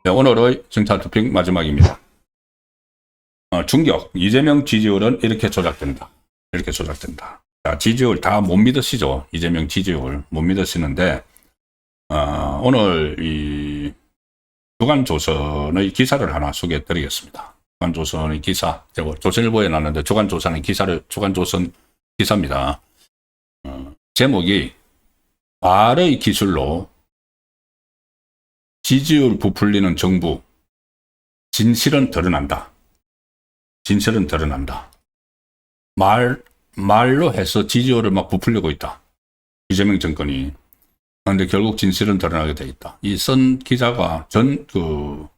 네, 오늘의 정찰투픽 마지막입니다. 충격, 이재명 지지율은 이렇게 조작된다. 이렇게 조작된다. 자, 지지율 다 못 믿으시죠? 이재명 지지율 못 믿으시는데, 오늘 이 주간조선의 기사를 하나 소개해 드리겠습니다. 주간조선의 기사, 조선일보에 났는데 주간조선의 기사를, 주간조선 기사입니다. 제목이 말의 기술로 지지율 부풀리는 정부, 진실은 드러난다. 진실은 드러난다. 말로 해서 지지율을 막 부풀리고 있다. 이재명 정권이. 그런데 결국 진실은 드러나게 돼 있다. 이 쓴 기자가 조선일보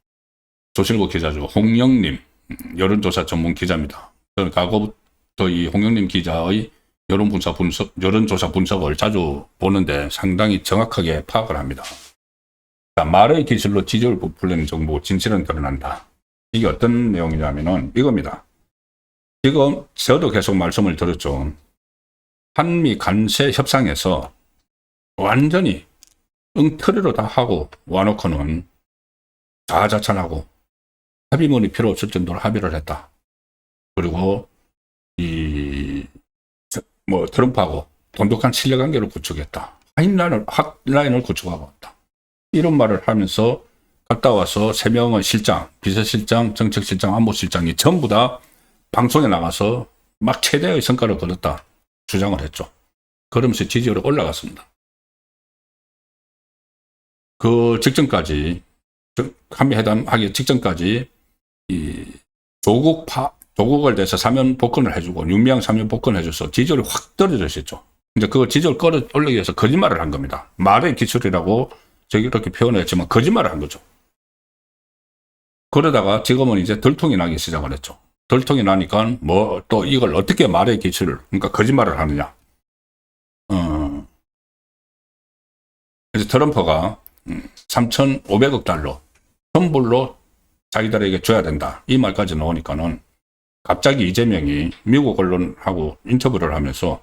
기자죠. 홍영님, 여론조사 전문 기자입니다. 저는 과거부터 이 홍영님 기자의 여론조사 분석을 자주 보는데 상당히 정확하게 파악을 합니다. 자, 말의 기술로 지지율 부풀리는 정부, 진실은 드러난다. 이게 어떤 내용이냐면은 이겁니다. 지금 저도 계속 말씀을 드렸죠. 한미 관세 협상에서 완전히 엉터리로 다 하고 와놓고는 자화자찬하고 합의문이 필요 없을 정도로 합의를 했다. 그리고 트럼프하고 돈독한 신뢰관계를 구축했다. 핫라인을 구축하고 왔다. 이런 말을 하면서 갔다 와서 3명의 실장, 비서실장, 정책실장, 안보실장이 전부 다 방송에 나가서 막 최대의 성과를 거뒀다 주장을 했죠. 그러면서 지지율이 올라갔습니다. 그 직전까지, 한미회담 하기 직전까지 이 조국을 대해서 사면 복권을 해주고 윤미향 사면 복권을 해줘서 지지율이 확 떨어졌었죠. 이제 그 지지율 끌어올리기 위해서 거짓말을 한 겁니다. 말의 기술이라고 저기 이렇게 표현했지만 거짓말을 한 거죠. 그러다가 지금은 이제 들통이 나기 시작을 했죠. 들통이 나니까 또 이걸 어떻게 말의 기술을, 그러니까 거짓말을 하느냐. 그래서 트럼프가 3,500억 달러 선불로 자기들에게 줘야 된다. 이 말까지 나오니까는 갑자기 이재명이 미국 언론하고 인터뷰를 하면서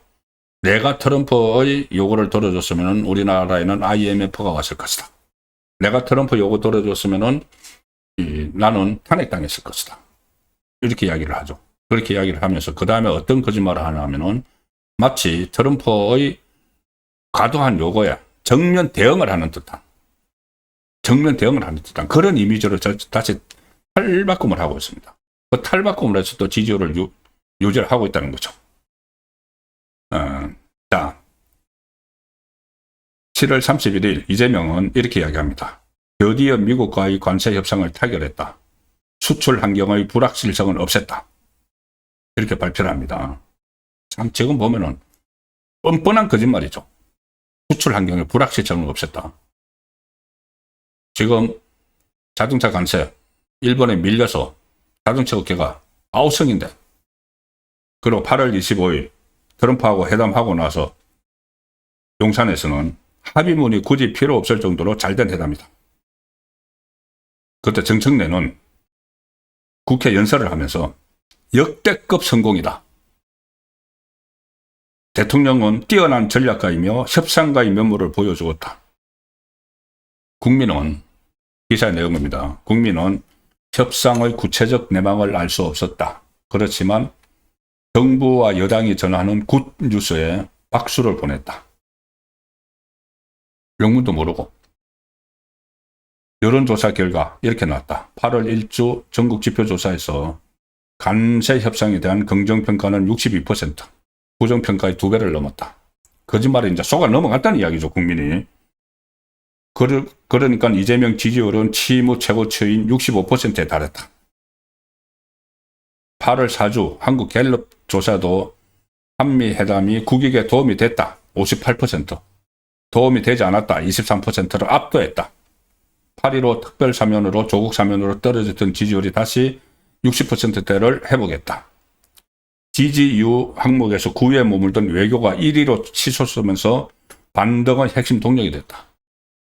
내가 트럼프의 요구를 들어줬으면 우리나라에는 IMF가 왔을 것이다. 내가 트럼프 요구 들어줬으면 나는 탄핵당했을 것이다. 이렇게 이야기를 하죠. 그렇게 이야기를 하면서 그 다음에 어떤 거짓말을 하냐면은 마치 트럼프의 과도한 요구에 정면 대응을 하는 듯한 그런 이미지로 다시 탈바꿈을 하고 있습니다. 그 탈바꿈을 해서 또 지지율을 유지를 하고 있다는 거죠. 자, 7월 31일 이재명은 이렇게 이야기합니다. 드디어 미국과의 관세 협상을 타결했다. 수출 환경의 불확실성을 없앴다. 이렇게 발표를 합니다. 참 지금 보면은 뻔뻔한 거짓말이죠. 수출 환경의 불확실성을 없앴다. 지금 자동차 관세 일본에 밀려서 자동차 업계가 아우성인데, 그리고 8월 25일 트럼프하고 회담하고 나서 용산에서는 합의문이 굳이 필요 없을 정도로 잘된 회담이다. 그때 정청래는 국회 연설을 하면서 역대급 성공이다. 대통령은 뛰어난 전략가이며 협상가의 면모를 보여주었다. 국민은, 기사의 내용입니다. 국민은 협상의 구체적 내막을 알 수 없었다. 그렇지만 정부와 여당이 전하는 굿뉴스에 박수를 보냈다. 영문도 모르고. 여론조사 결과 이렇게 나왔다. 8월 1주 전국 지표조사에서 관세 협상에 대한 긍정평가는 62%, 부정평가의 2배를 넘었다. 거짓말에 이제 속아 넘어갔다는 이야기죠, 국민이. 그러니까 이재명 지지율은 취임 최고치인 65%에 달했다. 8월 4주 한국 갤럽 조사도 한미회담이 국익에 도움이 됐다. 58%. 도움이 되지 않았다. 23%를 압도했다. 8.15 특별사면으로 조국 사면으로 떨어졌던 지지율이 다시 60%대를 회복했다. 지지유 항목에서 9위에 머물던 외교가 1위로 치솟으면서 반등의 핵심 동력이 됐다.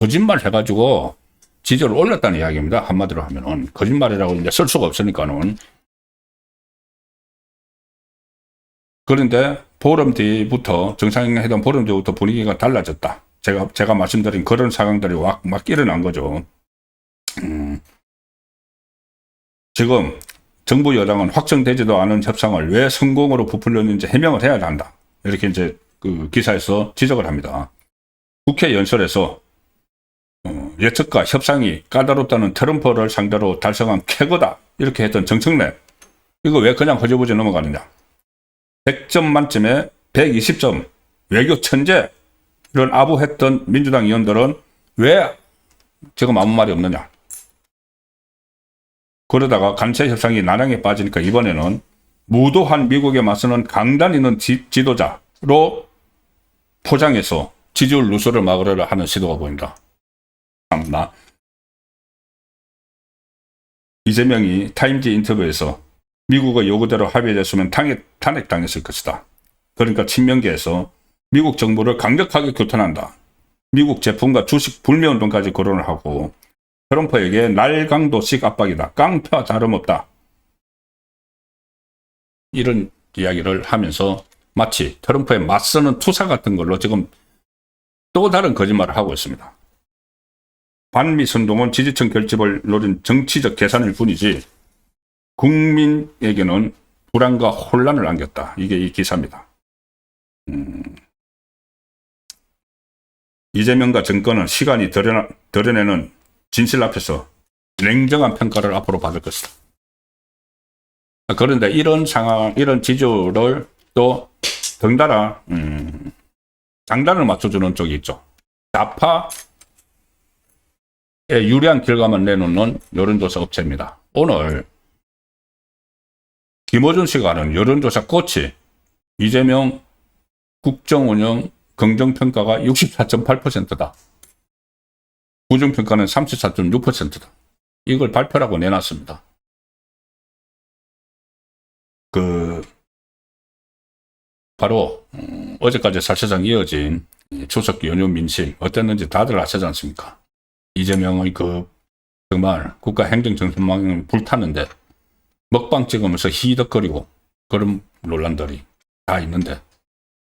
거짓말 해가지고 지지율을 올렸다는 이야기입니다. 한마디로 하면은. 거짓말이라고 이제 쓸 수가 없으니까는. 그런데 보름 뒤부터 정상회담 보름 뒤부터 분위기가 달라졌다. 제가 말씀드린 그런 상황들이 막 일어난 거죠. 지금 정부 여당은 확정되지도 않은 협상을 왜 성공으로 부풀렸는지 해명을 해야 한다. 이렇게 이제 그 기사에서 지적을 합니다. 국회 연설에서 예측과 협상이 까다롭다는 트럼프를 상대로 달성한 쾌거다. 이렇게 했던 정청래. 이거 왜 그냥 허저부지 넘어가느냐. 100점 만점에 120점. 외교 천재. 이런 아부했던 민주당 의원들은 왜 지금 아무 말이 없느냐. 그러다가 간세 협상이 난항에 빠지니까 이번에는 무도한 미국에 맞서는 강단 있는 지도자로 포장해서 지지율 누수를 막으려 하는 시도가 보인다. 참나. 이재명이 타임지 인터뷰에서 미국의 요구대로 합의됐으면 탄핵당했을 것이다. 그러니까 친명계에서 미국 정부를 강력하게 규탄한다. 미국 제품과 주식 불매운동까지 거론을 하고 트럼프에게 날강도식 압박이다. 깡패와 다름없다. 이런 이야기를 하면서 마치 트럼프에 맞서는 투사 같은 걸로 지금 또 다른 거짓말을 하고 있습니다. 반미 선동은 지지층 결집을 노린 정치적 계산일 뿐이지 국민에게는 불안과 혼란을 안겼다. 이게 이 기사입니다. 이재명과 정권은 시간이 드러내는 진실 앞에서 냉정한 평가를 앞으로 받을 것이다. 그런데 이런 상황, 이런 지지율을 또 덩달아 장단을 맞춰주는 쪽이 있죠. 좌파에 유리한 결과만 내놓는 여론조사 업체입니다. 오늘 김어준 씨가 하는 여론조사 꽃이 이재명 국정운영 긍정평가가 64.8%다. 부정평가는 34.6%다. 이걸 발표라고 내놨습니다. 바로 어제까지 사실상 이어진 추석 연휴 민심 어땠는지 다들 아시지 않습니까? 이재명의 정말 국가 행정정신망이 불타는데 먹방 찍으면서 히덕거리고 그런 논란들이 다 있는데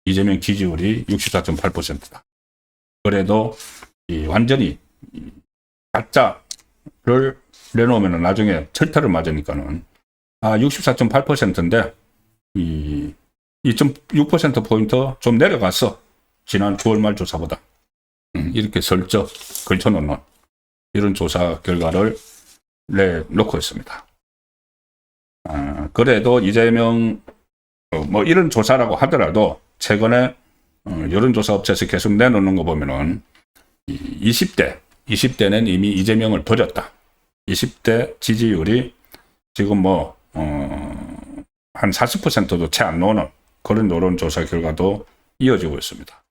이재명 지지율이 64.8%다. 그래도 완전히 가짜를 내놓으면 나중에 철퇴를 맞으니까는 64.8%인데 2.6%포인트 좀 내려갔어. 지난 9월 말 조사보다. 이렇게 슬쩍 걸쳐놓는 이런 조사 결과를 내놓고 있습니다. 그래도 이재명 뭐 이런 조사라고 하더라도 최근에 여론조사 업체에서 계속 내놓는 거 보면은 20대는 이미 이재명을 버렸다. 20대 지지율이 지금 한 40%도 채 안 나오는 그런 여론조사 결과도 이어지고 있습니다.